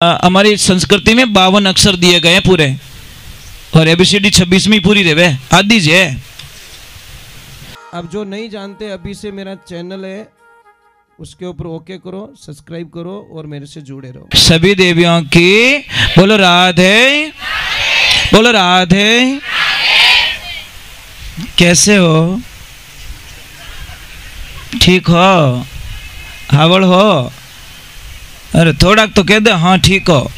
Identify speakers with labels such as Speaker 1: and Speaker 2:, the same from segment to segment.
Speaker 1: हमारी संस्कृति में 52 अक्षर दिए गए हैं पूरे, और एबीसीडी 26वीं पूरी रहे आदि जे।
Speaker 2: अब जो नहीं जानते, अभी से मेरा चैनल है उसके ऊपर ओके करो, सब्सक्राइब करो और मेरे से जुड़े रहो।
Speaker 1: सभी देवियों की बोलो राधे, बोलो राधे। कैसे हो? ठीक हो? हावड़ हो? अरे थोड़ा तो कह दे हाँ ठीक हो।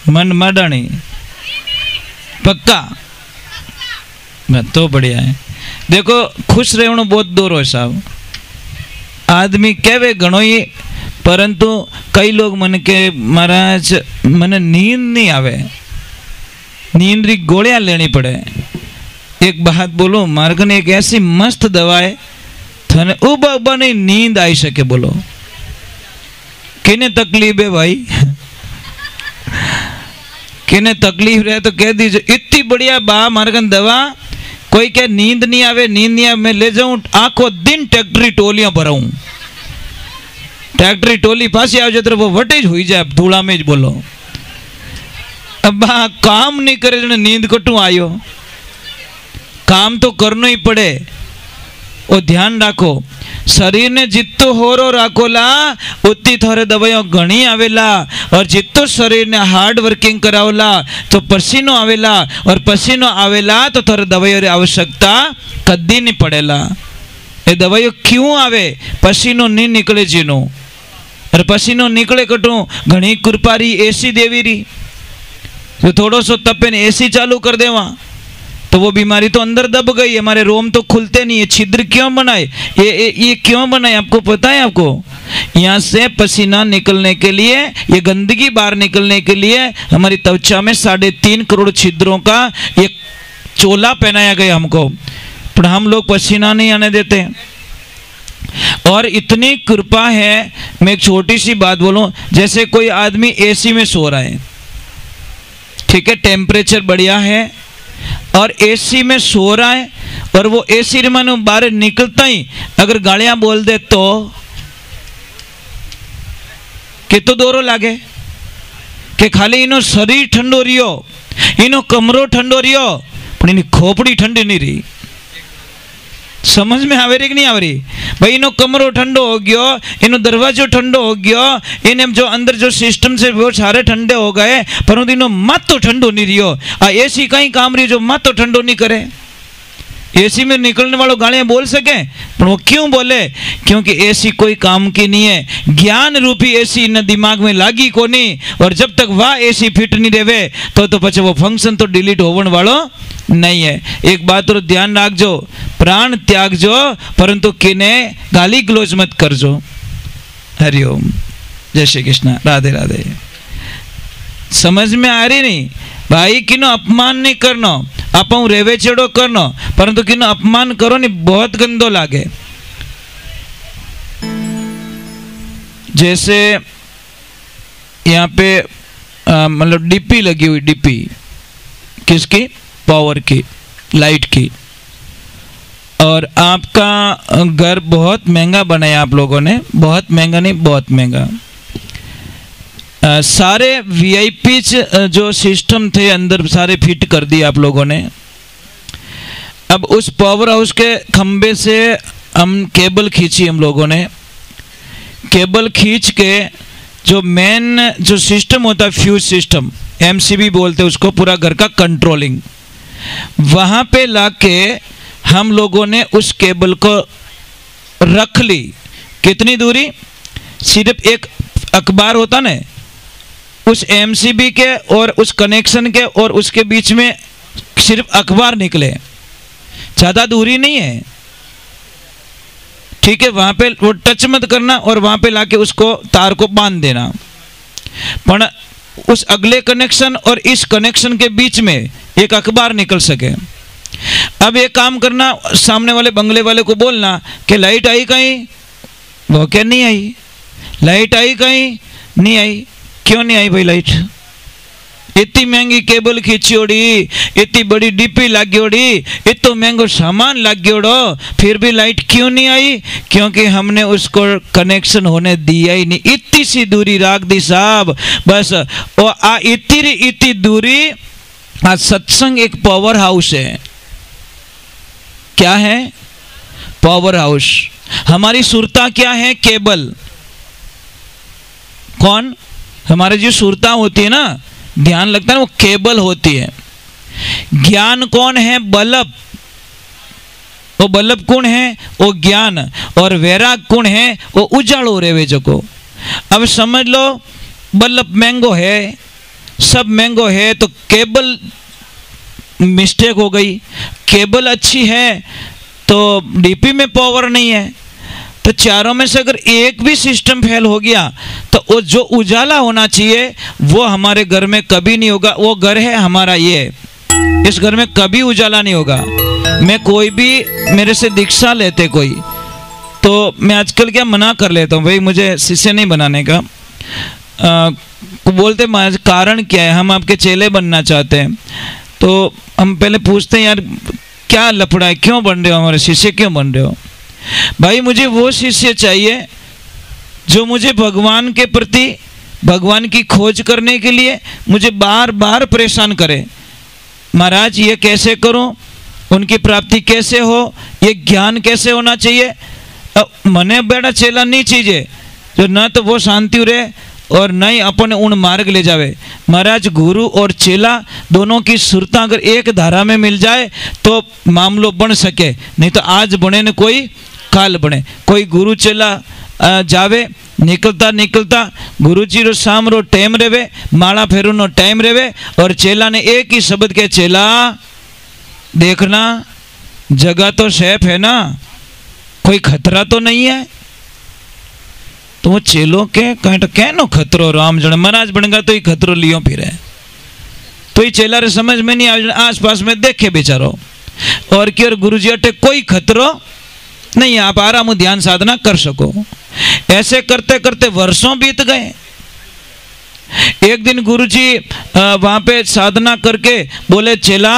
Speaker 1: मन मडानी पक्का मैं तो बढ़िया है। देखो खुश रहना बहुत दूर हो साहब। आदमी कहवे घणो ही, परंतु कई लोग मन के महाराज मन नींद नहीं आवे, नींद री गोलियां लेनी पड़े। एक बात बोलो, मार्ग ने एक ऐसी मस्त दवा है थने उबा उबा नहीं नींद आई सके। बोलो किने तकलीफ है भाई? किने तकलीफ रहे तो कह दीजिए, इतनी बढ़िया बा मार्ग दवा। कोई क्या नींद नहीं आवे, नींद नहीं आवे, मैं ले जाऊं आखो दिन ट्रैक्टरी टोलियां भराऊं, ट्रैक्टरी टोली पास आ जाए तो वो वटेज हुई जाए धूला में। बोलो अब काम नहीं करे नींद कटू आयो, काम तो करना ही पड़े। और ध्यान राखो, शरीर ने जितो होरो राखोला उतनी थारे दवाइयों घणी आवेला, और जितो शरीर ने हार्ड वर्किंग करावला तो पसीनो आवेला, और पसीनो आवेला तो थारे दवाइयों री आवश्यकता कदी नहीं पड़ेला। ये दवाइयों क्यों आवे? पसीनो नहीं निकले जीनो, और पसीनो निकले कटू घणी कृपारी एसी देवी री, तो थोड़ो सो तपे ने एसी चालू कर देवा तो वो बीमारी तो अंदर दब गई। हमारे रोम तो खुलते नहीं है। छिद्र क्यों बनाए? ये क्यों बनाए आपको पता है? आपको यहाँ से पसीना निकलने के लिए, ये गंदगी बाहर निकलने के लिए हमारी त्वचा में 3.5 करोड़ छिद्रों का ये चोला पहनाया गया हमको, पर हम लोग पसीना नहीं आने देते। और इतनी कृपा है, मैं एक छोटी सी बात बोलूं, जैसे कोई आदमी एसी में सो रहा है, ठीक है, टेम्परेचर बढ़िया है और एसी में सो रहा है, और वो एसी मानो बाहर निकलता ही अगर गालियां बोल दे तो कितो दोरो लागे कि खाली इनो शरीर ठंडो रियो, इनो कमरो ठंडो रियो, पर इनी खोपड़ी ठंडी नहीं रही। समझ में आवे रही कि नहीं आवे रही? भाई इनो कमरो ठंडो हो गयो, इनो दरवाजो ठंडो हो गयो, इने जो अंदर जो सिस्टम से वो सारे ठंडे हो गए, परंतु इनो मत तो ठंडो नहीं रियो। आ एसी कहीं काम रही जो मत तो ठंडो नहीं करे। एसी में निकलने वालों गालियां बोल सके, पर वो क्यों बोले? क्योंकि एसी कोई काम की नहीं है। ज्ञान रूपी एसी न दिमाग में लागी को नहीं, और जब तक वह एसी फिट नहीं रेवे तो पछे वो फंक्शन तो डिलीट होवन वालो नहीं है। एक बात और ध्यान रखजो, प्राण त्यागजो, परंतु किने गाली गलोच मत करजो। हरिओम, जय श्री कृष्ण, राधे राधे। समझ में आ रही नहीं भाई? किनो अपमान नहीं करनो, आप रेवे चेड़ो करनो, परंतु किनो अपमान करो नहीं बहुत गंदो लागे। जैसे यहाँ पे मतलब डीपी लगी हुई, डीपी किसकी? पावर की, लाइट की, और आपका घर बहुत महंगा बनाया आप लोगों ने, बहुत महंगा नहीं, बहुत महंगा। सारे वीआईपी जो सिस्टम थे अंदर सारे फिट कर दिए आप लोगों ने। अब उस पावर हाउस के खंबे से हम केबल खींची, हम लोगों ने केबल खींच के जो मेन जो सिस्टम होता है, फ्यूज सिस्टम, एमसीबी बोलते हैं उसको, पूरा घर का कंट्रोलिंग, वहां पे लाके हम लोगों ने उस केबल को रख ली। कितनी दूरी? सिर्फ एक अखबार होता ना, उस एमसीबी के और उस कनेक्शन के और उसके बीच में सिर्फ अखबार निकले, ज्यादा दूरी नहीं है, ठीक है। वहां पे वो टच मत करना और वहां पे लाके उसको तार को बांध देना, पर उस अगले कनेक्शन और इस कनेक्शन के बीच में एक अखबार निकल सके। अब ये काम करना, सामने वाले बंगले वाले को बोलना कि लाइट आई कहीं? वो क्या नहीं आई? लाइट आई कहीं? नहीं आई। क्यों नहीं आई भाई लाइट? इतनी महंगी केबल खींचियोड़ी, इतनी बड़ी डीपी लाग्योड़ी, इतना महंगो सामान लाग्योड़ो, फिर भी लाइट क्यों नहीं आई? क्योंकि हमने उसको कनेक्शन होने दिया ही नहीं। इतनी सी दूरी राख दी साहब बस। और इतनी दूरी। आज सत्संग एक पावर हाउस है। क्या है? Power house. हमारी सुरता क्या है? केबल। कौन? हमारी जो सुरता होती है ना, ध्यान लगता है, वो केबल होती है। ज्ञान कौन है? बल्ब। वो बल्ब कौन है? वो ज्ञान। और वैराग कौन है? वो उजाड़ो रेवे जको। अब समझ लो, बल्ब मैंगो है, सब मैंगो है, तो केबल मिस्टेक हो गई। केबल अच्छी है तो डीपी में पावर नहीं है। तो चारों में से अगर एक भी सिस्टम फेल हो गया तो वो जो उजाला होना चाहिए वो हमारे घर में कभी नहीं होगा। वो घर है हमारा, ये इस घर में कभी उजाला नहीं होगा। मैं कोई भी मेरे से दीक्षा लेते कोई, तो मैं आजकल क्या मना कर लेता हूँ, भाई मुझे शिष्य नहीं बनाने का। बोलते महाराज कारण क्या है? हम आपके चेले बनना चाहते हैं। तो हम पहले पूछते हैं, यार क्या लफड़ा है, क्यों बन रहे हो, हमारे शिष्य क्यों बन रहे हो? भाई मुझे वो शिष्य चाहिए जो मुझे भगवान के प्रति, भगवान की खोज करने के लिए मुझे बार बार परेशान करे। महाराज ये कैसे करूं, उनकी प्राप्ति कैसे हो, ये ज्ञान कैसे होना चाहिए। मने बेटा चेला नहीं चाहिए जो न तो वो शांति रहे और न ही अपन उन मार्ग ले जावे। महाराज गुरु और चेला दोनों की सुरता अगर एक धारा में मिल जाए तो मामलो बन सके, नहीं तो आज बने न कोई काल बने। कोई गुरु चेला जावे, निकलता निकलता गुरु जी रो शाम रो टाइम रेवे, माला फेरू नो टाइम रेवे, और चेला ने एक ही शब्द के, चेला देखना जगह तो सेफ है ना, कोई खतरा तो नहीं है। तो वो चेलो के कहनो खतरो, राम जन महाराज बनेगा तो ही खतरो लियो फिर है। तो ये चेला रे समझ में नहीं आवे, आस पास में देखे बेचारो, और क्यों गुरु जी अटे कोई खतरो नहीं, आप आराम ध्यान साधना कर सको। ऐसे करते करते वर्षों बीत गए। एक दिन गुरुजी वहां पे साधना करके बोले, चेला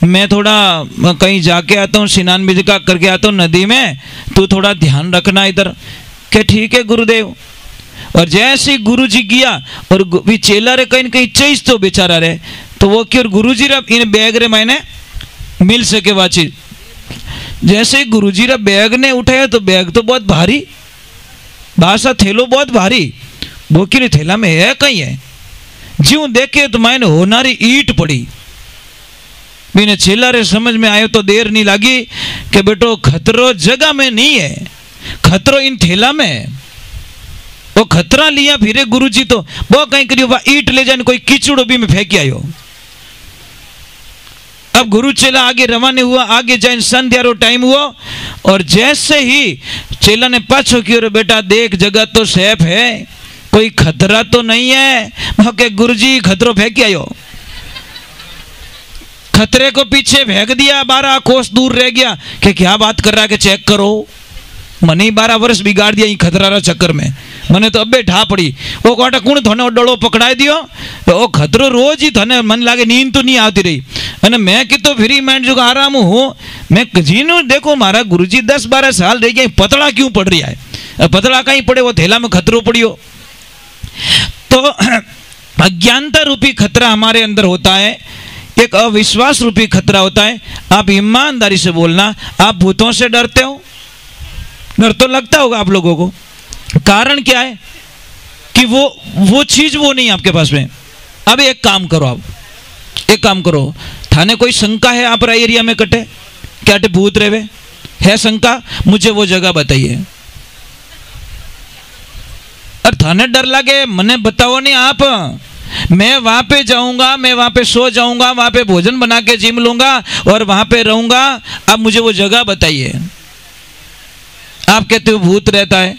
Speaker 1: मैं थोड़ा कहीं जाके आता हूँ, स्नान विधि का करके आता हूँ नदी में, तू थोड़ा ध्यान रखना इधर। क्या ठीक है गुरुदेव। और जैसे ही गुरुजी गया और भी चेला रे कहीं कहीं चीज तो बेचारा रे, तो वो क्यों गुरुजी रे इन बैग रे मैंने मिल सके वाची। जैसे ही गुरुजी रे बैग ने उठाया तो बैग तो बहुत भारी, भाषा थैलो बहुत भारी, वो क्यों थैला में है कहीं है। ज्यों देखे तो मैंने होनारी ईट पड़ी। मैंने चेला रे समझ में आयो तो देर नहीं लगी कि बेटो खतरो जगह में नहीं है, खतरो इन थैला में है। वो खतरा लिया फिरे गुरुजी तो वो कहीं करियो वह ईट ले जाने कोई कीचड़ भी में फेंक आयो। अब गुरु चेला आगे रवाने हुआ, आगे जाए संध्या रो टाइम हुआ, और जैसे ही चेला ने पाछो कियो, बेटा देख जगह तो सेफ है, कोई खतरा तो नहीं है। के गुरुजी खतरो फेंक आयो, खतरे को पीछे फेंक दिया, 12 कोस दूर रह गया कि क्या बात कर रहा है कि चेक करो। मने 12 वर्ष बिगाड़ दिया खतरा रा चक्कर में, मने तो अबे ढा पड़ी। वो कोटा कुण थने डोलो पकड़ाई दियो, तो वो खतरो रोज ही थने मन लागे नींद तो नहीं आती रही। अने मैं कि तो फ्री माइंड जो आराम हूँ, मैं जीनू देखो मारा गुरुजी 10-12 साल रह गए, पतला क्यों पड़ रही है, पतला कहीं पड़े, वो थैला में खतरो पड़ियो। तो अज्ञानता रूपी खतरा हमारे अंदर होता है, एक अविश्वास रूपी खतरा होता है। आप ईमानदारी से बोलना, आप भूतों से डरते हो? डर तो लगता होगा आप लोगों को। कारण क्या है कि वो चीज वो नहीं आपके पास में। अब एक काम करो, आप एक काम करो, थाने कोई शंका है आप एरिया में कटे क्या भूत रेवे है शंका, मुझे वो जगह बताइए। और थाने डर लगे, मने बताओ नहीं आप, मैं वहां पे जाऊंगा, मैं वहां पे सो जाऊंगा, वहां पे भोजन बना के जिम लूंगा और वहां पे रहूंगा, अब मुझे वो जगह बताइए। आप कहते हो भूत रहता है,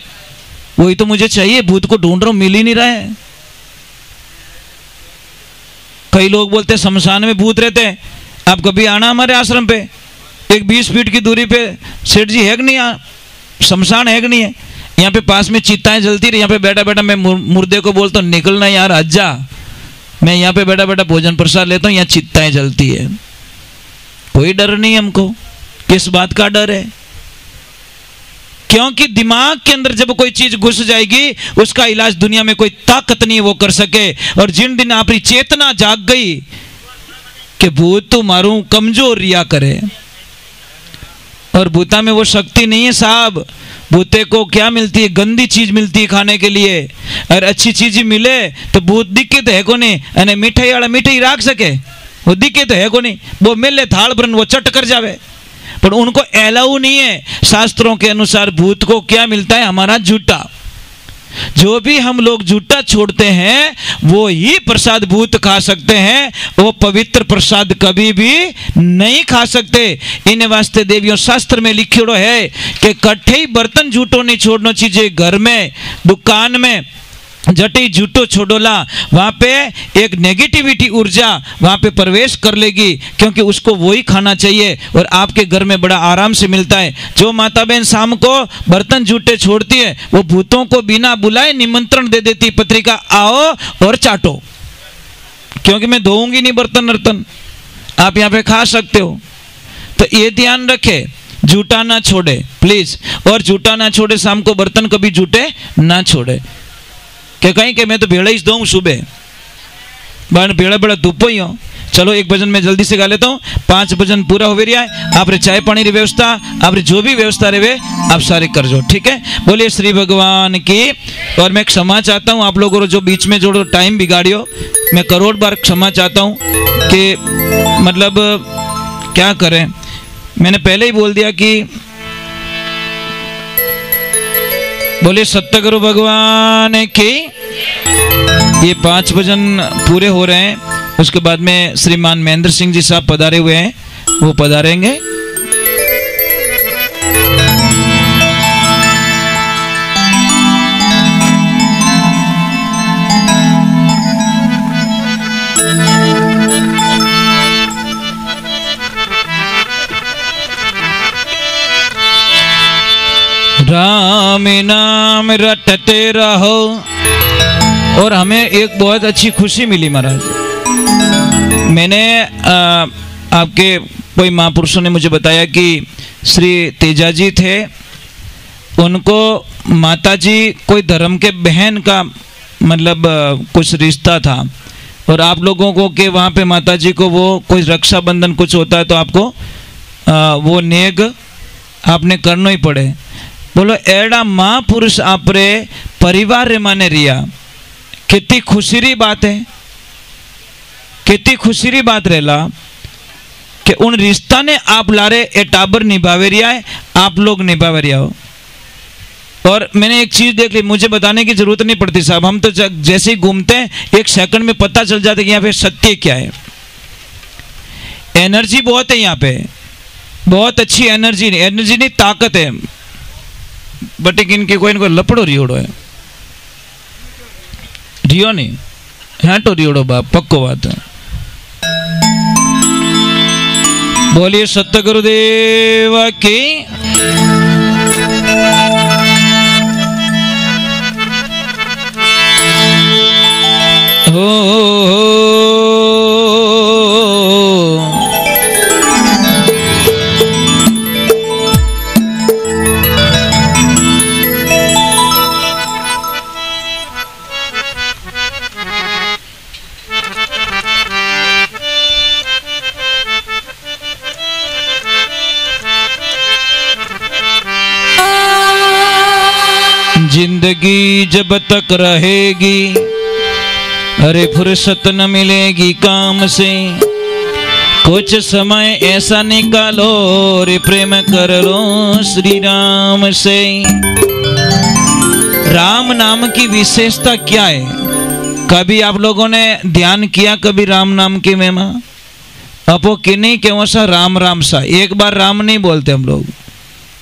Speaker 1: वही तो मुझे चाहिए, भूत को ढूंढ रहा हूं, मिल ही नहीं रहा है। कई लोग बोलते शमशान में भूत रहते हैं, आप कभी आना हमारे आश्रम पे, एक 20 फीट की दूरी पे सेठ जी है कि नहीं, शमशान है कि नहीं है, यहाँ पे पास में चिताएं जलती रही, यहाँ पे बैठा बैठा मैं मुर्दे को बोलता हूँ निकलना यार, हज जा, मैं यहाँ पे बैठा बैठा भोजन प्रसाद लेता हूँ, यहाँ चित्ताएं जलती है, कोई डर नहीं हमको। किस बात का डर है? क्योंकि दिमाग के अंदर जब कोई चीज घुस जाएगी उसका इलाज दुनिया में कोई ताकत नहीं वो कर सके। और जिन दिन आपकी चेतना जाग गई कि भूत तो मारूं, कमजोर रिया करे, और भूता में वो शक्ति नहीं है साहब। भूते को क्या मिलती है? गंदी चीज मिलती है खाने के लिए, और अच्छी चीज मिले तो भूत दिखे तो है को नहीं, अने मिठाई वाला मिठाई राख सके, वो दिखे तो है को नहीं, वो मिले थाल भरन वो चट कर जावे, पर उनको एलाऊ नहीं है। शास्त्रों के अनुसार भूत को क्या मिलता है? हमारा झूठा। जो भी हम लोग झूठा छोड़ते हैं वो ही प्रसाद भूत खा सकते हैं, वो पवित्र प्रसाद कभी भी नहीं खा सकते। इन वास्ते देवियों शास्त्र में लिखियो है कि कट्ठे ही बर्तन झूठो नहीं छोड़ना चाहिए। घर में, दुकान में जटी झूठो छोड़ोला, वहां पे एक नेगेटिविटी ऊर्जा वहां पे प्रवेश कर लेगी, क्योंकि उसको वही खाना चाहिए और आपके घर में बड़ा आराम से मिलता है। जो माता बहन शाम को बर्तन झूठे छोड़ती है वो भूतों को बिना बुलाए निमंत्रण दे देती, पत्रिका आओ और चाटो, क्योंकि मैं धोऊंगी नहीं बर्तन वर्तन, आप यहाँ पे खा सकते हो। तो ये ध्यान रखे, झूठा ना छोड़े प्लीज, और झूठा ना छोड़े, शाम को बर्तन कभी झूठे ना छोड़े। कि कहीं के मैं तो भेड़ा ही दूँ सुबह, बार भेड़ा बड़ा धूपो ही हो। चलो एक भजन में जल्दी से गा लेता हूँ, 5 भजन पूरा हो रहा है। आप चाय पानी की व्यवस्था, आप जो भी व्यवस्था रहे आप सारे कर जो, ठीक है। बोलिए श्री भगवान की। और मैं क्षमा चाहता हूँ आप लोगों को जो बीच में जो टाइम बिगाड़ियो, मैं करोड़ बार क्षमा चाहता हूँ कि मतलब क्या करें, मैंने पहले ही बोल दिया कि बोले सत्य गुरु भगवान की। ये 5 भजन पूरे हो रहे हैं, उसके बाद में श्रीमान महेंद्र सिंह जी साहब पधारे हुए हैं, वो पधारेंगे। राम नाम रटते रहो। और हमें एक बहुत अच्छी खुशी मिली महाराज, मैंने आपके कोई महापुरुषों ने मुझे बताया कि श्री तेजा जी थे, उनको माताजी कोई धर्म के बहन का मतलब कुछ रिश्ता था, और आप लोगों को के वहाँ पे माताजी को वो कोई रक्षाबंधन कुछ होता है तो आपको वो नेग आपने करना ही पड़े। बोलो एड़ा महापुरुष आपरे परिवार रे माने रिया, कितनी खुशी री बात है, कितनी खुशी री बात रहेला कि उन रिश्ता ने आप लारे ए टाबर निभावे रिया है, आप लोग निभावे रिया हो। और मैंने एक चीज देख ली, मुझे बताने की जरूरत नहीं पड़ती साहब, हम तो जैसे ही घूमते हैं 1 सेकंड में पता चल जाता है कि यहाँ पे सत्य क्या है। एनर्जी बहुत है यहाँ पे, बहुत अच्छी एनर्जी नहीं ताकत है, बट इनकी कोई इनको लपड़ो रियोड़ो है, रियो नहीं है तो रियोड़ो बाप, पक्को बात है। बोलिए सत्य गुरुदेव की। हो जिंदगी जब तक रहेगी, अरे फुर्सत न मिलेगी काम से, कुछ समय ऐसा निकालो रे प्रेम कर लो श्री राम से। राम नाम की विशेषता क्या है? कभी आप लोगों ने ध्यान किया कभी राम नाम की महिमा? अपो कि नहीं क्यों सा राम राम सा, एक बार राम नहीं बोलते हम लोग,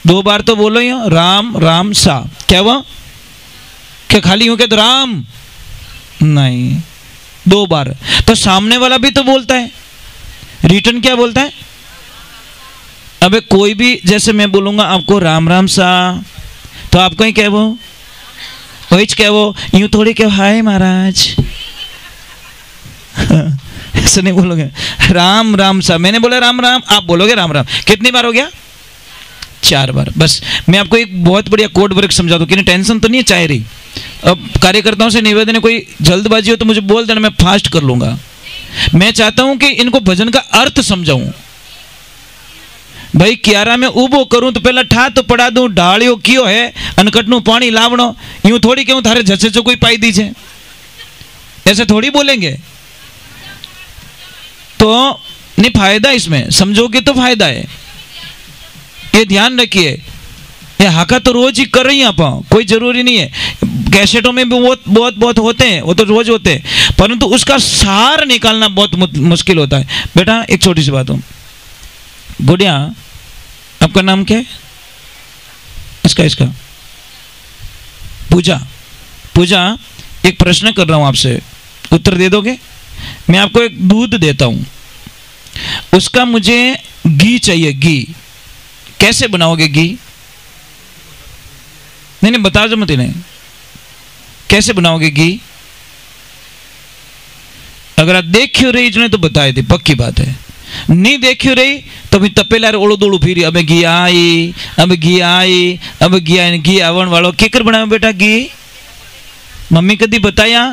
Speaker 1: 2 बार तो बोलो ही राम राम सा। क्या वो क्या खाली हो के तो राम नहीं, 2 बार। तो सामने वाला भी तो बोलता है, रिटर्न क्या बोलता है? अबे कोई भी, जैसे मैं बोलूंगा आपको राम राम सा, तो आपको ही क्या वो वही क्या वो यूं थोड़ी क्या हाय महाराज, ऐसे नहीं बोलोगे, राम राम साहब। मैंने बोला राम राम, आप बोलोगे राम राम। कितनी बार हो गया? 4 बार। बस मैं आपको एक बहुत बढ़िया कोड वर्क समझा दूं कि टेंशन तो नहीं है चाय रही। अब कार्यकर्ताओं से निवेदन है, कोई जल्दबाजी हो तो मुझे बोल देना, मैं फास्ट कर लूंगा। मैं चाहता हूं कि इनको भजन का अर्थ समझाऊं। भाई क्यारा में ऊबो करूं तो पहला ठा तो पड़ा दूं, ढालियो कियो है अनकटनु पानी लावणो, यूं थोड़ी कहूं थारे झसे जो कोई पाई दीजिए, ऐसे थोड़ी बोलेंगे। तो नहीं, फायदा इसमें समझोगे तो फायदा है, ये ध्यान रखिए। ये हाका तो रोज ही कर रही हैं आप, कोई जरूरी नहीं है। कैसेटों में भी बहुत होते हैं, वो तो रोज होते हैं, परंतु उसका सार निकालना बहुत मुश्किल होता है। बेटा एक छोटी सी बात हो, गुड़िया आपका नाम क्या है? इसका पूजा। पूजा एक प्रश्न कर रहा हूं आपसे, उत्तर दे दोगे? मैं आपको एक दूध देता हूं, उसका मुझे घी चाहिए। घी कैसे बनाओगे? घी नहीं बता दो मत इन्हें, कैसे बनाओगे घी? अगर आप देखियो रही जो तो बताए थे, पक्की बात है। नहीं देखियो रही तो भी तपेला ओड़ो दोड़ो फिरी, अब घी आई, अब घी आई, अब घी आई। घी आवण वालों केकर बनाओ बेटा घी? मम्मी कदी बताया?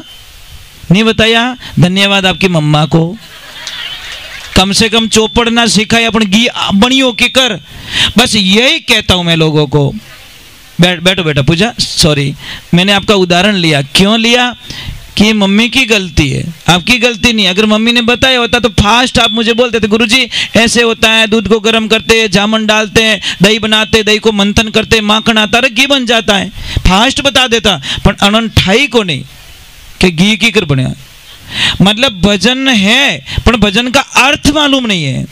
Speaker 1: नहीं बताया। धन्यवाद आपकी मम्मा को, कम से कम चौपड़ ना सिखाए अपन घी बनियो केकर। बस यही कहता हूं मैं लोगों को। बैठो बेटा पूजा, सॉरी मैंने आपका उदाहरण लिया। क्यों लिया? कि मम्मी की गलती है, आपकी गलती नहीं। अगर मम्मी ने बताया होता तो फास्ट आप मुझे बोलते थे, गुरुजी ऐसे होता है, दूध को गर्म करते हैं, जामुन डालते हैं, दही बनाते, दही को मंथन करते, माखन आता है, घी बन जाता है। फास्ट बता देता, पर अनंत ठाई को नहीं कि घी की कर बने। मतलब भजन है पर भजन का अर्थ मालूम नहीं है।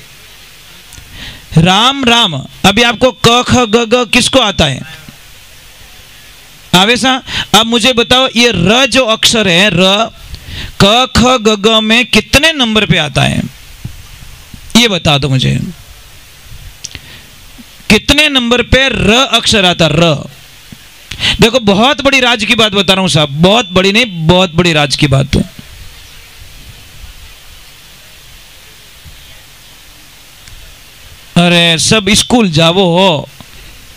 Speaker 1: राम राम, अभी आपको क ख ग ग किसको आता है? आवेशा। अब मुझे बताओ ये र जो अक्षर है, र क ख ग ग में कितने नंबर पे आता है? ये बता दो मुझे, कितने नंबर पे र अक्षर आता? र। देखो बहुत बड़ी राज की बात बता रहा हूं साहब, बहुत बड़ी नहीं, बहुत बड़ी राज की बात। तो अरे सब स्कूल जावो हो,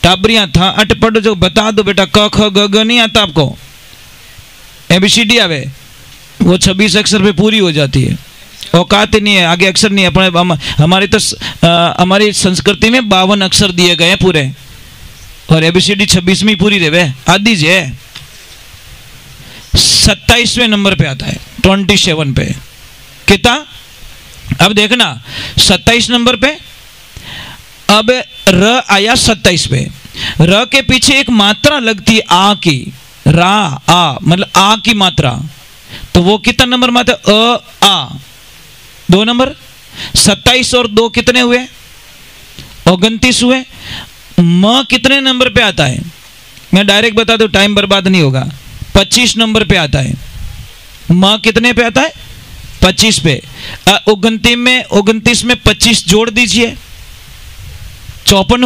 Speaker 1: टाबरियां था अट पढ़ जो, बता दो बेटा क ख ग ग नहीं आता आपको? ABCD आवे, वो 26 अक्षर पे पूरी हो जाती है। औकात नहीं है, आगे अक्षर नहीं है अपने। हमारी तो हमारी संस्कृति में 52 अक्षर दिए गए हैं पूरे, और ABCD 26 में पूरी रहे। आदि जे 27वें नंबर पे आता है, 27 पे कितना? अब देखना 27 नंबर पे, अब र आया 27 पे। र के पीछे एक मात्रा लगती है आ की, रा आ, मतलब आ की मात्रा, तो वो कितना नंबर में आता है? अ आ, 2 नंबर। 27 और 2 कितने हुए? 29 हुए। म कितने नंबर पे आता है? मैं डायरेक्ट बता दूं, टाइम बर्बाद नहीं होगा। 25 नंबर पे आता है। म कितने पे आता है? 25 पे। 29 में 25 जोड़ दीजिए, 54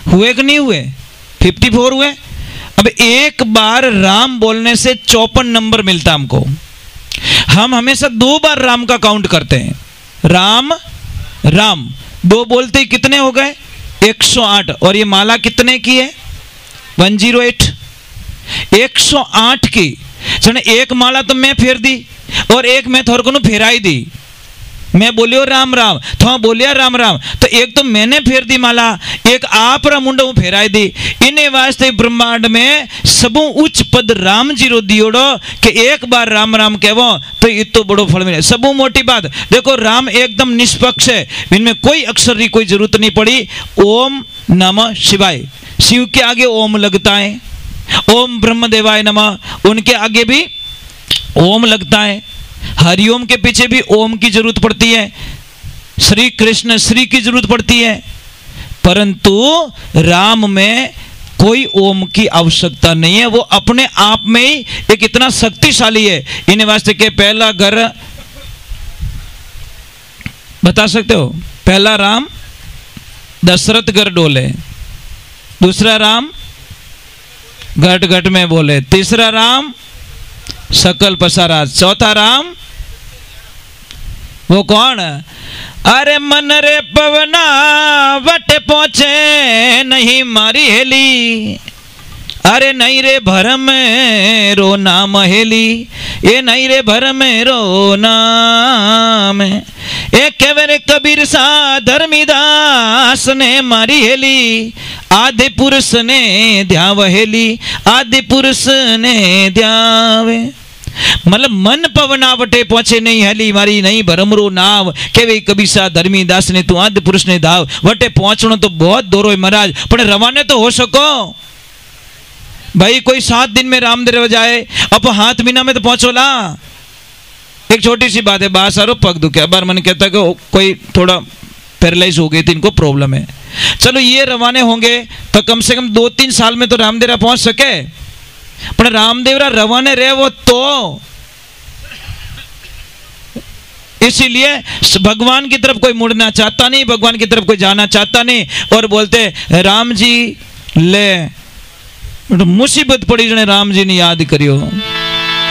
Speaker 1: हुए कि नहीं हुए? 54 हुए। अब एक बार राम बोलने से 54 नंबर मिलता हमको। हम हमेशा 2 बार राम का काउंट करते हैं, राम राम, 2 बोलते ही कितने हो गए? 108। और ये माला कितने की है? 108। 108 की जने एक माला तो मैं फेर दी और एक मैं थोर को फेराई दी। मैं बोलियो राम राम, तो बोलिया राम राम, तो एक तो मैंने फेर दी माला, एक आप रा मुंडो फेराई दी। इन्हें वास्ते ब्रह्मांड में सबू उच्च पद राम जी रो दियोड़ो कि एक बार राम राम कहवो तो इतो बड़ो फल मिले। सबू मोटी बात देखो, राम एकदम निष्पक्ष है, इनमें कोई अक्षर की कोई जरूरत नहीं पड़ी। ओम नमः शिवाय, शिव के आगे ओम लगता है। ओम ब्रह्म देवाय नमः, उनके आगे भी ओम लगता है। हरिओम के पीछे भी ओम की जरूरत पड़ती है। श्री कृष्ण श्री की जरूरत पड़ती है, परंतु राम में कोई ओम की आवश्यकता नहीं है। वो अपने आप में ही एक इतना शक्तिशाली है। इन्हें वास्ते के पहला घर बता सकते हो? पहला राम दशरथ घर डोले, दूसरा राम घट घट में बोले, तीसरा राम सकल पसारा, चौथा राम वो कौन? अरे मन रे पवना वट पहुंचे नहीं मारी हेली, अरे नहीं रे भरम रो नाम हेली, ये नहीं रे भरम रो नाम, ए केवरे कबीर सा धर्मीदास ने मारी हेली, आदि पुरुष ने ध्याव हेली, आदि पुरुष ने ध्यावे। मतलब मन पवनावटे पहुंचे नहीं हेली मारी नहीं भरमरो नाव, केवे कबीर सा धर्मीदास ने तू आदि पुरुष ने धाव। वटे पहुंचनो तो बहुत दूर है महाराज, पर रवाने तो हो सको भाई। कोई 7 दिन में रामदेव जाए, अब हाथ महीना में तो पहुंचो ला। एक छोटी सी बात है, बात सारो पग दुखे, बार मन कहता कि कोई थोड़ा पैरालाइज हो गई थी, इनको प्रॉब्लम है। चलो ये रवाने होंगे तो कम से कम 2-3 साल में तो रामदेवरा पहुंच सके, पर रामदेवरा रवाने रहे वो तो। इसीलिए भगवान की तरफ कोई मुड़ना चाहता नहीं, भगवान की तरफ कोई जाना चाहता नहीं, और बोलते राम जी ले मुसीबत पड़ी जने राम जी ने याद करियो।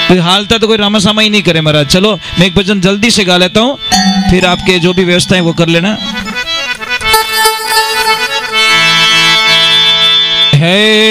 Speaker 1: कोई हालता तो कोई रामासामा ही नहीं करे महाराज। चलो मैं एक भजन जल्दी से गा लेता हूं, फिर आपके जो भी व्यवस्था है वो कर लेना है।